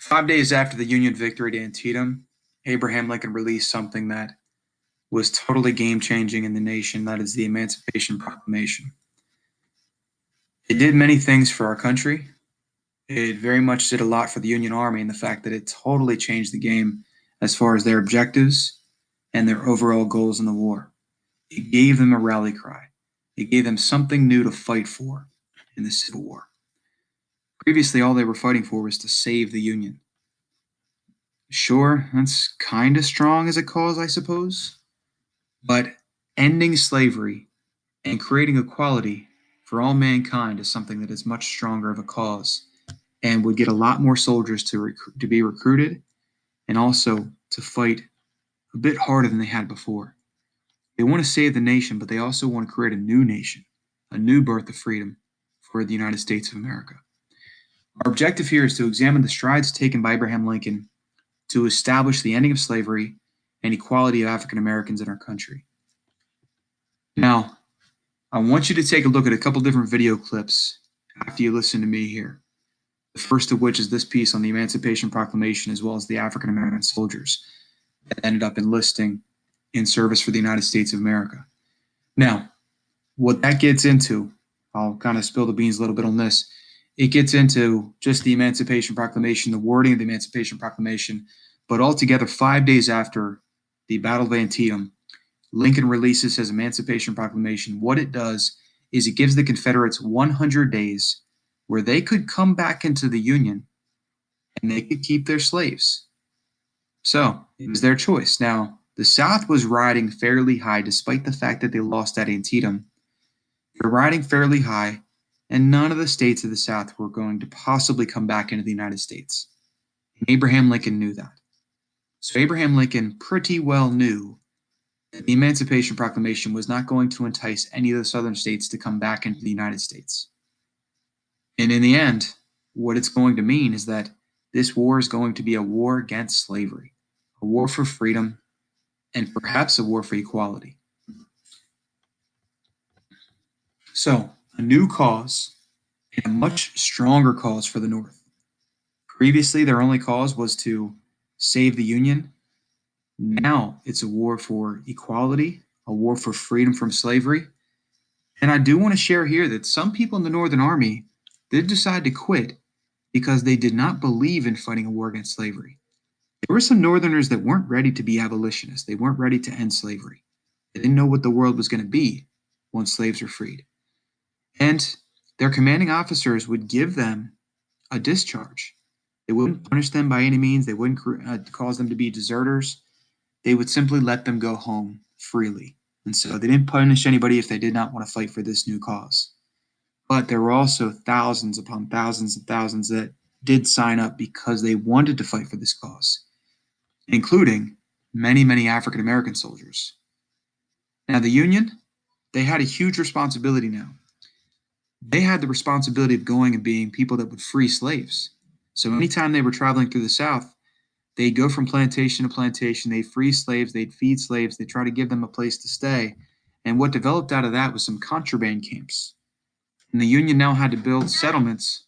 5 days after the Union victory at Antietam, Abraham Lincoln released something that was totally game changing in the nation. That is the Emancipation Proclamation. It did many things for our country. It very much did a lot for the Union Army in the fact that it totally changed the game as far as their objectives and their overall goals in the war. It gave them a rally cry. It gave them something new to fight for in the Civil War. Previously, all they were fighting for was to save the Union. Sure, that's kind of strong as a cause, I suppose, but ending slavery and creating equality for all mankind is something that is much stronger of a cause and would get a lot more soldiers to be recruited and also to fight a bit harder than they had before. They want to save the nation, but they also want to create a new nation, a new birth of freedom for the United States of America. Our objective here is to examine the strides taken by Abraham Lincoln to establish the ending of slavery and equality of African Americans in our country. Now, I want you to take a look at a couple different video clips after you listen to me here. The first of which is this piece on the Emancipation Proclamation, as well as the African American soldiers that ended up enlisting in service for the United States of America. Now, what that gets into, I'll kind of spill the beans a little bit on this. It gets into just the Emancipation Proclamation, the wording of the Emancipation Proclamation, but altogether 5 days after the Battle of Antietam, Lincoln releases his Emancipation Proclamation. What it does is it gives the Confederates 100 days where they could come back into the Union and they could keep their slaves. So it was their choice. Now, the South was riding fairly high despite the fact that they lost at Antietam. They're riding fairly high, and none of the states of the South were going to possibly come back into the United States. And Abraham Lincoln knew that. So Abraham Lincoln pretty well knew that the Emancipation Proclamation was not going to entice any of the southern states to come back into the United States. And in the end, what it's going to mean is that this war is going to be a war against slavery, a war for freedom, and perhaps a war for equality. So, a new cause and a much stronger cause for the North. Previously, their only cause was to save the Union. Now it's a war for equality, a war for freedom from slavery. And I do want to share here that some people in the Northern Army did decide to quit because they did not believe in fighting a war against slavery. There were some Northerners that weren't ready to be abolitionists. They weren't ready to end slavery. They didn't know what the world was going to be once slaves were freed. And their commanding officers would give them a discharge. They wouldn't punish them by any means. They wouldn't cause them to be deserters. They would simply let them go home freely. And so they didn't punish anybody if they did not want to fight for this new cause. But there were also thousands upon thousands and thousands that did sign up because they wanted to fight for this cause, including many, many African American soldiers. Now, the Union, they had a huge responsibility now. They had the responsibility of going and being people that would free slaves. So anytime they were traveling through the South, they'd go from plantation to plantation, they'd free slaves, they'd feed slaves, they'd try to give them a place to stay. And what developed out of that was some contraband camps. And the Union now had to build settlements,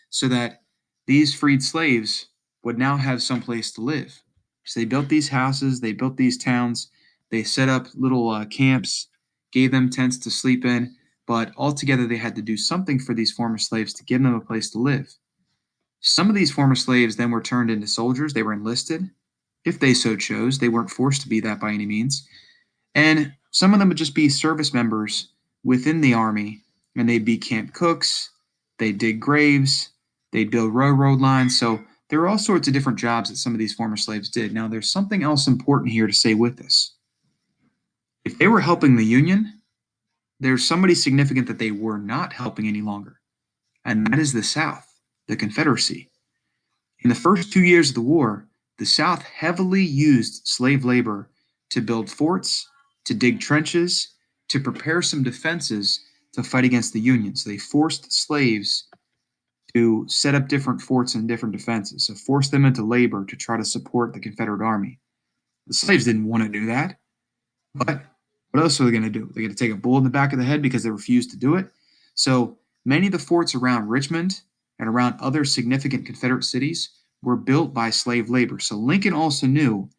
so that these freed slaves would now have some place to live. So they built these houses, they built these towns, they set up little camps, gave them tents to sleep in, but altogether they had to do something for these former slaves to give them a place to live. Some of these former slaves then were turned into soldiers. They were enlisted, if they so chose. They weren't forced to be that by any means. And some of them would just be service members within the army, and they'd be camp cooks, they'd dig graves, they'd build railroad lines. So there were all sorts of different jobs that some of these former slaves did. Now, there's something else important here to say with this. If they were helping the Union, there's somebody significant that they were not helping any longer, and that is the South, the Confederacy. In the first 2 years of the war, the South heavily used slave labor to build forts, to dig trenches, to prepare some defenses to fight against the Union. So they forced slaves to set up different forts and different defenses, so forced them into labor to try to support the Confederate Army. The slaves didn't want to do that, but what else are they going to do? They're going to take a bullet in the back of the head because they refused to do it. So many of the forts around Richmond and around other significant Confederate cities were built by slave labor. So Lincoln also knew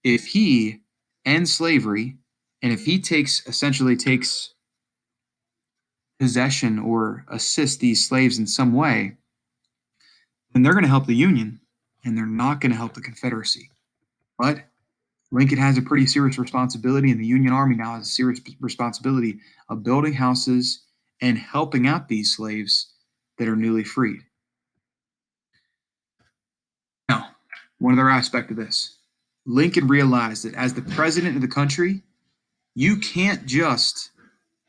if he ends slavery and if he essentially takes possession or assists these slaves in some way, then they're going to help the Union and they're not going to help the Confederacy. But Lincoln has a pretty serious responsibility, and the Union Army now has a serious responsibility of building houses and helping out these slaves that are newly freed. Now, one other aspect of this, Lincoln realized that as the president of the country, you can't just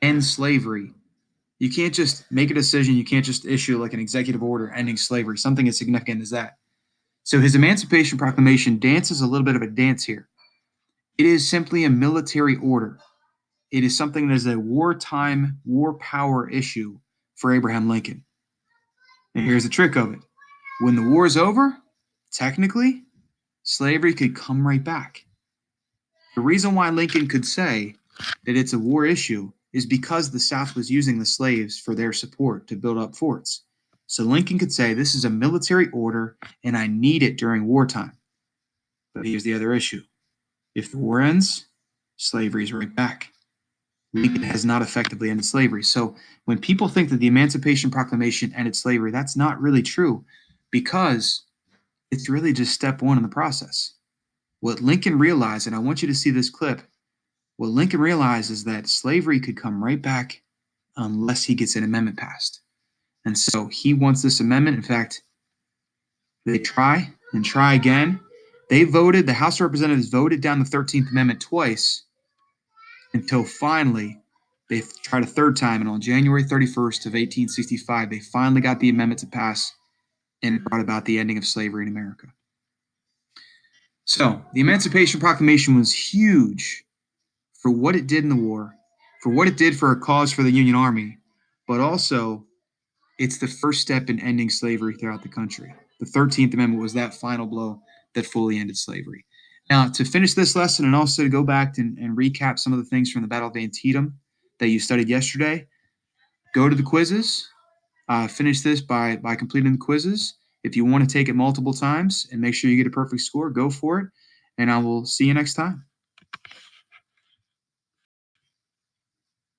end slavery. You can't just make a decision. You can't just issue like an executive order ending slavery, something as significant as that. So his Emancipation Proclamation dances a little bit of a dance here. It is simply a military order. It is something that is a wartime, war power issue for Abraham Lincoln. And here's the trick of it. When the war is over, technically, slavery could come right back. The reason why Lincoln could say that it's a war issue is because the South was using the slaves for their support to build up forts. So Lincoln could say, this is a military order and I need it during wartime. But here's the other issue. If the war ends, slavery is right back. Lincoln has not effectively ended slavery. So when people think that the Emancipation Proclamation ended slavery, that's not really true because it's really just step one in the process. What Lincoln realized, and I want you to see this clip, what Lincoln realized is that slavery could come right back unless he gets an amendment passed. And so he wants this amendment. In fact, they try and try again. The House of Representatives voted down the 13th Amendment twice until finally they tried a third time. And on January 31st of 1865, they finally got the amendment to pass and brought about the ending of slavery in America. So the Emancipation Proclamation was huge for what it did in the war, for what it did for a cause for the Union Army, but also it's the first step in ending slavery throughout the country. The 13th Amendment was that final blow that fully ended slavery. Now, to finish this lesson and also to go back and recap some of the things from the Battle of Antietam that you studied yesterday, go to the quizzes. Finish this by completing the quizzes. If you want to take it multiple times and make sure you get a perfect score, go for it. And I will see you next time.